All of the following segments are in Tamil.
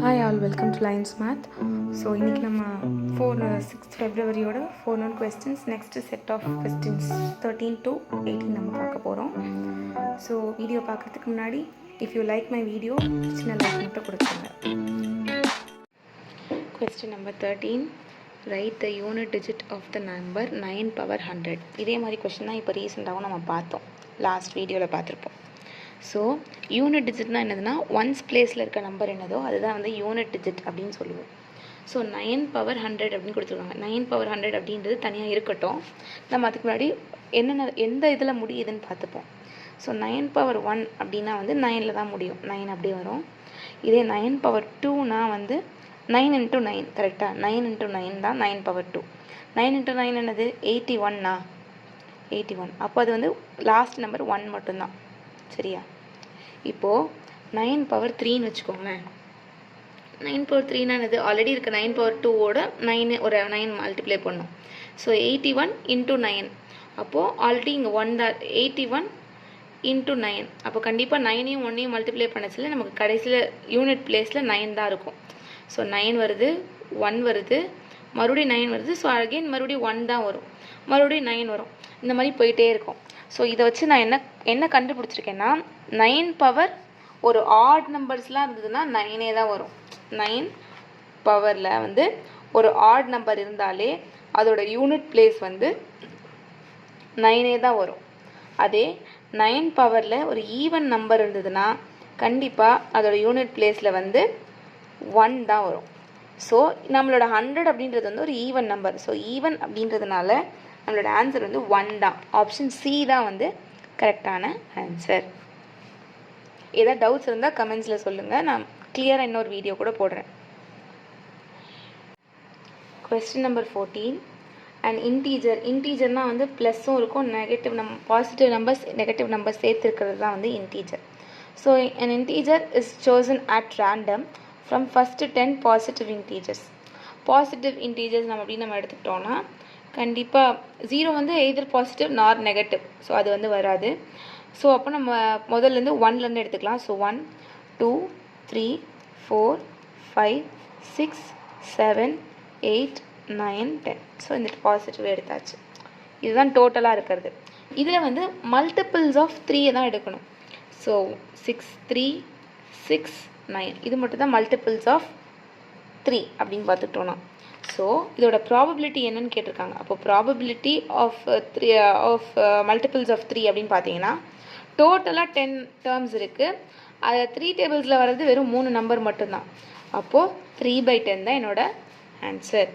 Hi all, welcome to Lions Math. So இன்றைக்கி நம்ம 6th ஃபெப்ரவரியோட 4 questions, next set of questions 13 to 18 நம்ம பார்க்க போகிறோம். ஸோ வீடியோ பார்க்குறதுக்கு முன்னாடி if you like my video சின்ன லைக் மட்டும் கொடுத்துருங்க. Question number 13, write the unit digit of the number 9 power 100. இதே மாதிரி கொஸ்டின் தான் இப்போ ரீசெண்டாகவும் நம்ம பார்த்தோம், லாஸ்ட் வீடியோவில் பார்த்துருப்போம். ஸோ யூனிட் டிஜிட்னால் என்னதுன்னா ஒன்ஸ் பிளேஸில் இருக்க நம்பர் என்னதோ அதுதான் வந்து யூனிட் டிஜிட் அப்படின்னு சொல்லுவோம். ஸோ 9 power 100 அப்படின்னு கொடுத்துருக்காங்க. 9 power 100 அப்படின்றது தனியாக இருக்கட்டும், நம்ம அதுக்கு முன்னாடி எந்த இதில் முடியுதுன்னு பார்த்துப்போம். ஸோ 9 power 1 அப்படின்னா வந்து 9ல் தான் முடியும், 9 அப்படியே வரும். இதே 9 power 2னா வந்து 9 into 9, கரெக்டாக 9 into 9 தான் 9 power 2. 9 into 9 என்னது 81னா 81, அப்போ அது வந்து லாஸ்ட் நம்பர் 1 மட்டும்தான், சரியா? இப்போது 9 power 3ன்னு வச்சுக்கோங்களேன். 9 power 3னா என்னது, ஆல்ரெடி இருக்க 9 power 2ஓட 9 ஒரு 9 மல்டிப்ளை பண்ணும். ஸோ 81 into 9, அப்போது ஆல்ரெடி இங்கே 1 தான், 81 into 9, அப்போ கண்டிப்பாக 9ஐயும் 1ஐயும் மல்டிப்ளை பண்ணச்சில் நமக்கு கடைசியில் யூனிட் பிளேஸில் 9 தான் இருக்கும். ஸோ 9 வருது, 1 வருது, மறுபடியும் 9 வருது. ஸோ அகெயின் மறுபடியும் 1 தான் வரும், மறுபடியும் 9 வரும், இந்த மாதிரி போயிட்டே இருக்கும். ஸோ இதை வச்சு நான் என்ன கண்டுபிடிச்சிருக்கேன்னா, 9 பவர் ஒரு ஆட் நம்பர்ஸ்லாம் இருந்ததுன்னா 9ஏ தான் வரும். 9 பவரில் வந்து ஒரு ஆட் நம்பர் இருந்தாலே அதோட யூனிட் பிளேஸ் வந்து 9ஏ தான் வரும். அதே 9 பவரில் ஒரு ஈவன் நம்பர் இருந்ததுன்னா கண்டிப்பாக அதோட யூனிட் பிளேஸில் வந்து 1 தான் வரும். ஸோ நம்மளோட 100 அப்படின்றது வந்து ஒரு ஈவன் நம்பர். ஸோ ஈவன் அப்படின்றதுனால நம்மளோட ஆன்சர் வந்து 1 தான். ஆப்ஷன் சி தான் வந்து கரெக்டான ஆன்சர். ஏதாவது டவுட்ஸ் இருந்தால் கமெண்ட்ஸில் சொல்லுங்கள், நான் கிளியராக இன்னொரு வீடியோ கூட போடுறேன். கொஸ்டின் நம்பர் 14, அண்ட் இன்டீஜர்னால் வந்து ப்ளஸ்ஸும் இருக்கும், பாசிட்டிவ் நம்பர்ஸ் நெகட்டிவ் நம்பர்ஸ் சேர்த்துருக்கிறது தான் வந்து integer. So an integer is chosen at random from first 10 positive integers. Positive integers நம்ம எடுத்துக்கிட்டோன்னா கண்டிப்பாக 0 வந்து எய்தர் பாசிட்டிவ் நார் நெகட்டிவ், ஸோ அது வந்து வராது. ஸோ அப்போ நம்ம முதல்லேருந்து 1லேருந்து எடுத்துக்கலாம். ஸோ 1 2 3 4 5 6 7 8 9 10. ஸோ இந்த பாசிட்டிவ் எடுத்தாச்சு. இதுதான் டோட்டலாக இருக்கிறது. இதில் வந்து மல்டிபிள்ஸ் ஆஃப் 3 தான் எடுக்கணும். ஸோ 6 3 6 9, இது மட்டும் தான் மல்டிபிள்ஸ் ஆஃப் 3 அப்படின்னு பார்த்துக்கிட்டோன்னா. ஸோ இதோட ப்ராபபிலிட்டி என்னன்னு கேட்டிருக்காங்க. அப்போ ப்ராபபிலிட்டி ஆஃப் மல்டிபிள்ஸ் ஆஃப் 3 அப்படின்னு பார்த்தீங்கன்னா டோட்டலாக 10 டேர்ம்ஸ் இருக்குது. அதில் 3 டேபிள்ஸில் வர்றது வெறும் 3 நம்பர் மட்டும்தான். அப்போது 3/10 தான் என்னோட ஆன்சர்.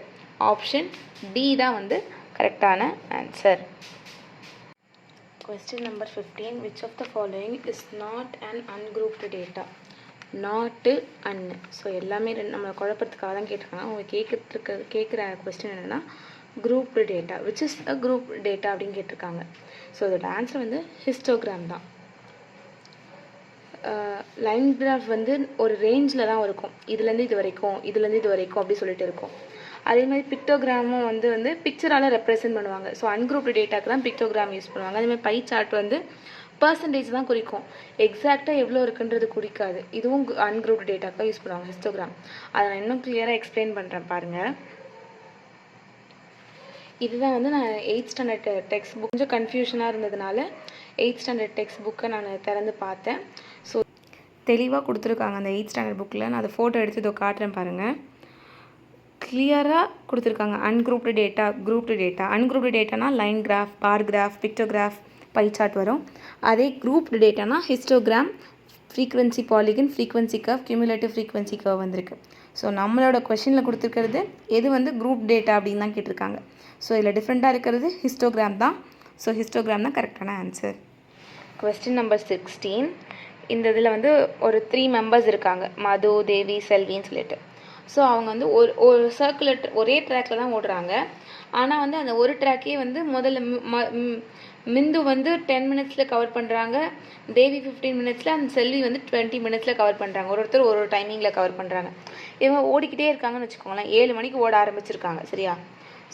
ஆப்ஷன் டி தான் வந்து கரெக்டான answer. Question number 15, which of the following is not an ungrouped data? நாட்டு அன்னு. ஸோ எல்லாமே நம்மளை குழப்பத்துக்காக தான் கேட்டிருக்காங்க. அவங்க கேட்குற கொஸ்டின் என்னென்னா grouped data, which is a group data அப்படின்னு கேட்டிருக்காங்க. ஸோ அதோட ஆன்சர் வந்து ஹிஸ்டோகிராம் தான். லைன் கிராஃப் வந்து ஒரு ரேஞ்சில் தான் இருக்கும், இதுலேருந்து இது வரைக்கும் இதுலேருந்து இது வரைக்கும் அப்படி சொல்லிட்டு இருக்கும். அதே மாதிரி பிக்டோகிராமும் வந்து பிக்சரால் ரெப்ரசென்ட் பண்ணுவாங்க. ஸோ அன்குரூப்டு டேட்டாக்கு தான் பிக்டோகிராம் யூஸ் பண்ணுவாங்க. அதேமாதிரி பை சார்ட் வந்து பர்சன்டேஜ் தான் குறிக்கும், எக்ஸாக்டாக எவ்வளோ இருக்குன்றது குறிக்காது. இதுவும் அன்குரூப்டு டேட்டாக்காக யூஸ் பண்ணுவாங்க ஹிஸ்டோகிராம். அதை நான் இன்னும் கிளியராக எக்ஸ்பிளைன் பண்ணுறேன் பாருங்கள். இதுதான் வந்து நான் 8th ஸ்டாண்டர்ட் டெக்ஸ்ட் புக் கொஞ்சம் கன்ஃபியூஷனாக இருந்ததுனால 8th ஸ்டாண்டர்ட் டெக்ஸ்ட் புக்கை நான் திறந்து பார்த்தேன். ஸோ தெளிவாக கொடுத்துருக்காங்க அந்த 8th ஸ்டாண்டர்ட் புக்கில். நான் அதை ஃபோட்டோ எடுத்து இதோ காட்டுறேன் பாருங்கள். கிளியராக கொடுத்துருக்காங்க ungrouped data, grouped data. Ungrouped டேட்டானா line graph, bar graph, pictograph, pie chart வரும். அதே குரூப்டு டேட்டானா histogram, frequency polygon, frequency curve, cumulative frequency curve வந்திருக்கு. ஸோ நம்மளோட கொஷனில் கொடுத்துருக்கிறது எது வந்து குரூப் டேட்டா அப்படின்னு தான் கேட்டிருக்காங்க. ஸோ இதில் டிஃப்ரெண்ட்டாக இருக்கிறது ஹிஸ்டோகிராம் தான். ஸோ ஹிஸ்டோகிராம் தான் கரெக்டான ஆன்சர். கொஸ்டின் நம்பர் 16, இந்த இதில் வந்து ஒரு 3 மெம்பர்ஸ் இருக்காங்க, மது, தேவி, செல்வின்னு சொல்லிட்டு. ஸோ அவங்க வந்து ஒரு சர்க்குலர் ஒரே ட்ராக்கில் தான் ஓடுறாங்க. ஆனால் வந்து அந்த ஒரு ட்ராக்கே வந்து முதல்ல மிந்து வந்து 10 மினிட்ஸில் கவர் பண்ணுறாங்க, தேவி 15 மினிட்ஸில், அந்த செல்வி வந்து 20 மினிட்ஸில் கவர் பண்ணுறாங்க. ஒருத்தர் ஒரு டைமிங்கில் கவர் பண்ணுறாங்க. இவங்க ஓடிக்கிட்டே இருக்காங்கன்னு வச்சுக்கோங்களேன். 7 மணிக்கு ஓட ஆரம்பிச்சிருக்காங்க, சரியா?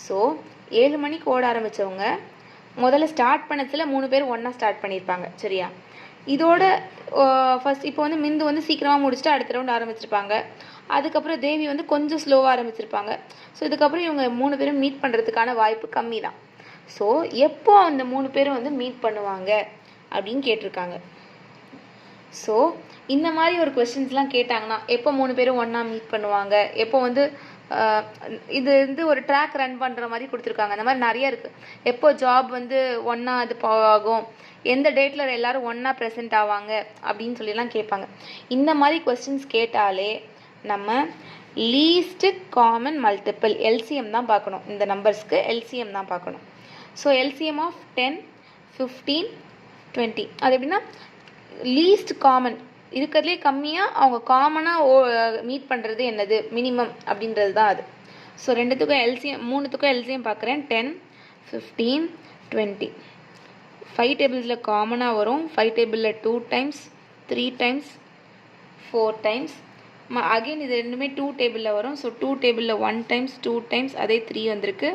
ஸோ 7 மணிக்கு ஓட ஆரம்பித்தவங்க முதல்ல ஸ்டார்ட் பண்ணதில் 3 பேர் ஒன்றா ஸ்டார்ட் பண்ணியிருப்பாங்க, சரியா? இதோட ஃபஸ்ட் இப்போ வந்து மிந்து வந்து சீக்கிரமாக முடிச்சுட்டு அடுத்த ரவுண்ட் ஆரம்பிச்சிருப்பாங்க. அதுக்கப்புறம் தேவி வந்து கொஞ்சம் ஸ்லோவாக ஆரம்பிச்சிருப்பாங்க. ஸோ இதுக்கப்புறம் இவங்க 3 பேரும் மீட் பண்ணுறதுக்கான வாய்ப்பு கம்மி தான். ஸோ எப்போ அந்த 3 பேரும் வந்து மீட் பண்ணுவாங்க அப்படின்னு கேட்டிருக்காங்க. ஸோ இந்த மாதிரி ஒரு கொஸ்டின்ஸ்லாம் கேட்டாங்கன்னா எப்போ 3 பேரும் ஒன்றா மீட் பண்ணுவாங்க, எப்போ வந்து இது வந்து ஒரு ட்ராக் ரன் பண்ணுற மாதிரி கொடுத்துருக்காங்க. அந்த மாதிரி நிறைய இருக்குது. எப்போ ஜாப் வந்து ஒன்றா அது ஆகும், எந்த டேட்டில் எல்லோரும் ஒன்றா ப்ரெசென்ட் ஆவாங்க அப்படின்னு சொல்லிலாம் கேட்பாங்க. இந்த மாதிரி கொஸ்டின்ஸ் கேட்டாலே நம்ம லீஸ்ட் காமன் மல்டிபிள் எல்சிஎம் தான் பார்க்கணும். இந்த நம்பர்ஸ்க்கு எல்சிஎம் தான் பார்க்கணும். ஸோ எல்சிஎம் ஆஃப் 10, 15, 20 அது எப்படின்னா லீஸ்ட் காமன் இருக்கிறதுலே கம்மியாக அவங்க காமனாக மீட் பண்ணுறது என்னது மினிமம் அப்படின்றது தான் அது. ஸோ ரெண்டுத்துக்கும் எல்சிஎம், 3த்துக்கும் எல்சிஎம் பார்க்குறேன். 10, 15, 20. 5 டேபிள்ஸில் காமனாக வரும். 5 டேபிளில் 2 டைம்ஸ், 3 டைம்ஸ், 4 டைம்ஸ். அகெயின் இது ரெண்டுமே 2 டேபிளில் வரும். ஸோ 2 டேபிளில் 1 டைம்ஸ், 2 டைம்ஸ், அதே 3 வந்திருக்கு.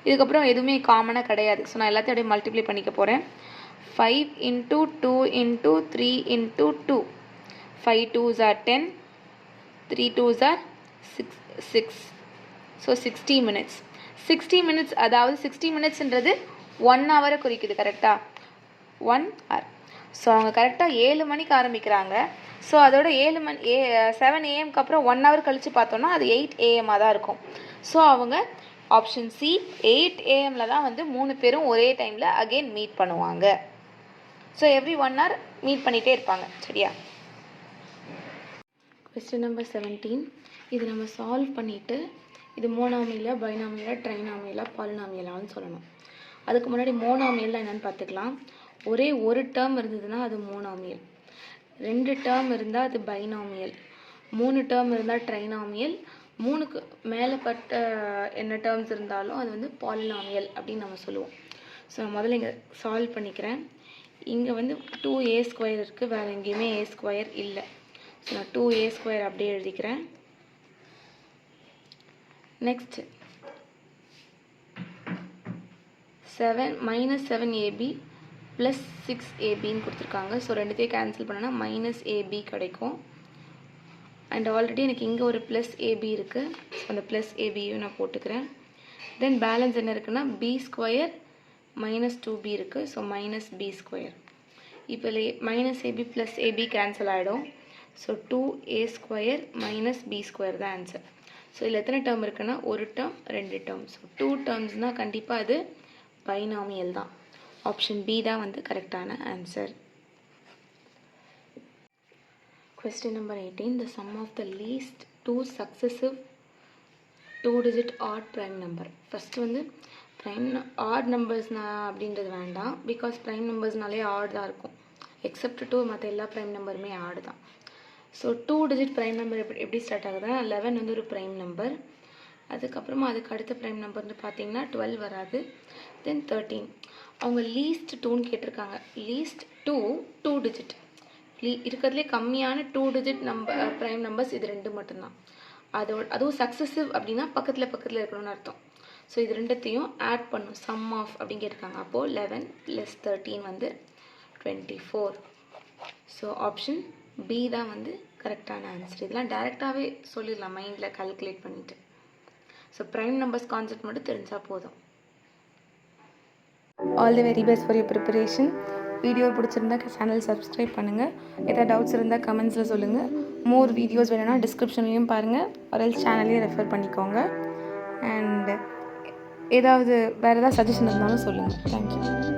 இதுக்கப்புறம் எதுவுமே காமனாக கிடையாது. ஸோ நான் எல்லாத்தையும் அப்படியே மல்டிப்ளை பண்ணிக்க போகிறேன். 5 into 2 into 3 into 2. 5 2s are 10, 3 2s are 6. So 60 minutes. 60 minutes அதாவது 60 minutesன்றது 1 ஹவரை குறிக்குது. கரெக்டாக 1 hour. ஸோ அவங்க கரெக்டாக 7 மணிக்கு ஆரம்பிக்கிறாங்க. ஸோ அதோட 7 AM அப்புறம் 1 hour கழித்து பார்த்தோன்னா அது 8 AM தான் இருக்கும். ஸோ அவங்க ஆப்ஷன் சி 8 AM தான் வந்து 3 பேரும் ஒரே டைமில் அகெயின் மீட் பண்ணுவாங்க. ஸோ எவ்ரி 1 hour மீட் பண்ணிகிட்டே இருப்பாங்க. சரியா? Question number 17. இது நம்ம சால்வ் பண்ணிவிட்டு இது மோனாமியலா, பைனாமியலா, ட்ரைனாமியலா, பாலினாமியலான்னு சொல்லணும். அதுக்கு முன்னாடி மோனாமியல் என்னென்னு பார்த்துக்கலாம். ஒரே ஒரு டேர்ம் இருந்ததுன்னா அது மோனாமியல், 2 டேர்ம் இருந்தால் அது பைனாமியல், 3 டேர்ம் இருந்தால் ட்ரைனாமியல், 3க்கு மேலேப்பட்ட என்ன டேர்ம்ஸ் இருந்தாலும் அது வந்து பாலினாமியல் அப்படின்னு நம்ம சொல்லுவோம். ஸோ நான் முதல்ல இங்கே சால்வ் பண்ணிக்கிறேன். இங்கே வந்து 2a² இருக்குது, வேறு எங்கேயுமே a² இல்லை. ஸோ நான் 2a² அப்படியே எழுதிக்கிறேன். நெக்ஸ்ட் -7ab ப்ளஸ் 6abன்னு கொடுத்துருக்காங்க. ஸோ ரெண்டுத்தையும் கேன்சல் பண்ணோன்னா -ab கிடைக்கும். அண்ட் ஆல்ரெடி எனக்கு இங்கே ஒரு +ab இருக்குது. ஸோ அந்த +abயும் நான் போட்டுக்கிறேன். தென் பேலன்ஸ் என்ன இருக்குன்னா b² -2b இருக்குது. So -b². இப்போ -ab + ab கேன்சல் ஆகிடும். ஸோ 2a² -b² தான் ஆன்சர். ஸோ இதில் எத்தனை டேர்ம் இருக்குன்னா ஒரு டேர்ம், 2 டேர்ம். ஸோ 2 டேர்ம்ஸ்னால் கண்டிப்பாக அது பைனாமியல் தான். ஆப்ஷன் பி தான் வந்து கரெக்டான answer. Question number 18. The sum of the least 2 successive 2-digit odd prime number. First வந்து ப்ரைம் ஆட் நம்பர்ஸ்னா அப்படின்றது வேண்டாம். பிகாஸ் ப்ரைம் நம்பர்ஸ்னாலே ஆட் தான் இருக்கும். எக்ஸப்ட் 2 மற்ற எல்லா ப்ரைம் நம்பருமே ஆடு தான். ஸோ 2-digit ப்ரைம் நம்பர் எப்படி ஸ்டார்ட் ஆகுதுன்னா 11 வந்து ஒரு ப்ரைம் நம்பர். அதுக்கப்புறமா அதுக்கு அடுத்த ப்ரைம் நம்பர் வந்து பார்த்தீங்கன்னா 12 வராது. தென் 13. அவங்க லீஸ்ட் 2ன்னு கேட்டிருக்காங்க. Least 2 digit. இருக்கிறதுலே கம்மியான 2-digit ப்ரைம் நம்பர்ஸ் இது 2 மட்டும்தான். அதுவும் சக்ஸசிவ் அப்படின்னா பக்கத்தில் இருக்கணும்னு அர்த்தம். ஸோ இது ரெண்டுத்தையும் ஆட் பண்ணும், சம் ஆஃப் அப்படின்னு கேட்டிருக்காங்க. அப்போது 11 + 13 வந்து 24. ஸோ ஆப்ஷன் பி தான் வந்து கரெக்டான ஆன்சர். இதெல்லாம் டைரெக்டாகவே சொல்லிடலாம் மைண்டில் கால்குலேட் பண்ணிவிட்டு. ஸோ ப்ரைம் நம்பர்ஸ் கான்செப்ட் மட்டும் தெரிஞ்சால் போதும். All the very best for your preparation. Video பிடிச்சிருந்தா சேனல் சப்ஸ்கிரைப் பண்ணுங்கள். எதாவது டவுட்ஸ் இருந்தால் கமெண்ட்ஸில் சொல்லுங்கள். மோர் வீடியோஸ் வேணும்னா டிஸ்கிரிப்ஷன்லேயும் பாருங்கள், ஆர் சேனலையும் ரெஃபர் பண்ணிக்கோங்க. அண்ட் ஏதாவது வேறு ஏதாவது சஜஷன் இருந்தாலும் சொல்லுங்கள். தேங்க்யூ.